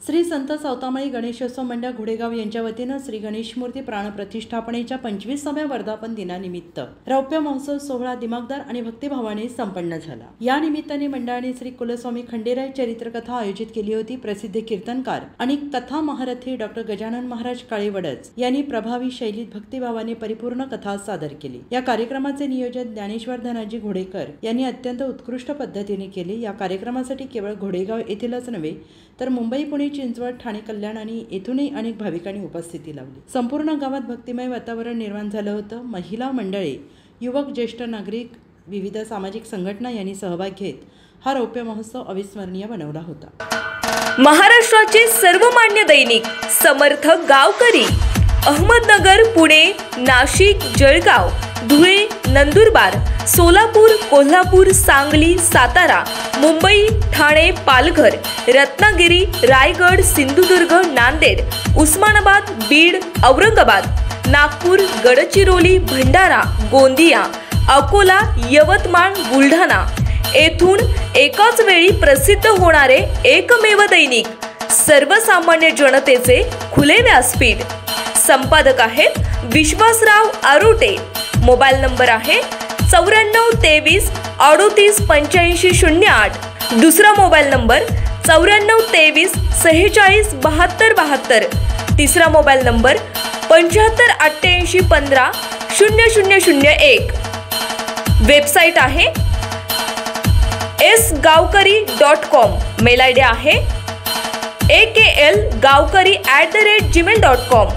श्री संत सौतामाळी गणेशोत्सव मंडळ घोडेगाव यांच्या वतीनं श्री गणेश मूर्ती प्राणप्रतिष्ठापनेच्या 25व्या वर्धापन दिनानिमित्त रौप्य महोत्सव सोहळा दिमागदार आणि भक्तिभावाने संपन्न झाला। या निमित्ताने मंडळाने श्री कुलस्वामी खंडेराय चरित्रकथा आयोजित केली होती। प्रसिद्ध कीर्तनकार आणि कथा महारथी डॉक्टर गजानन महाराज काळेवडच यांनी प्रभावी शैलीत भक्तिभावाने परिपूर्ण कथा सादर केली। या कार्यक्रमाचे नियोजन ज्ञानेश्वर धनाजी घोडेकर यांनी अत्यंत उत्कृष्ट पद्धतीने केले। या कार्यक्रमासाठी केवळ घोडेगाव येथीलच नव्हे तर मुंबई, पुणे, चिंचवड, ठाणे, कल्याण आणि येथूनही अनेक भाविकांनी उपस्थिती लावली। संपूर्ण गावात भक्तिमय वातावरण निर्माण झालं होतं। महिला मंडळे, युवक, ज्येष्ठ नागरिक, विविध सामाजिक संघटना यांनी सहभाग घेत हा रौप्य महोत्सव अविस्मरणीय बनवला होता। महाराष्ट्राचे सर्वमान्य दैनिक समर्थ गावकरी अहमदनगर, पुणे, नाशिक, जळगाव, धुळे, नंदुरबार, सोलापूर, कोल्हापूर, सांगली, सातारा, मुंबई, ठाणे, पालघर, रत्नागिरी, रायगड, सिंधुदुर्ग, नांदेड, उस्मानाबाद, बीड, औरंगाबाद, नागपूर, गडचिरोली, भंडारा, गोंदिया, अकोला, यवतमाळ, बुलढाणा येथून एकाच वेळी प्रसिद्ध होणारे एकमेव दैनिक सर्वसामान्य जनतेचे खुले व्यासपीठ। संपादक आहेत विश्वासराव आरोटे। मोबाईल नंबर आहे 9423 38 85 08। दुसरा मोबाईल नंबर 9423 46 72 72। तिसरा मोबाईल नंबर 75 88 15 0001। वेबसाईट आहे sgavkari.com। मेल आयडी आहे aklgavkari@gmail.com।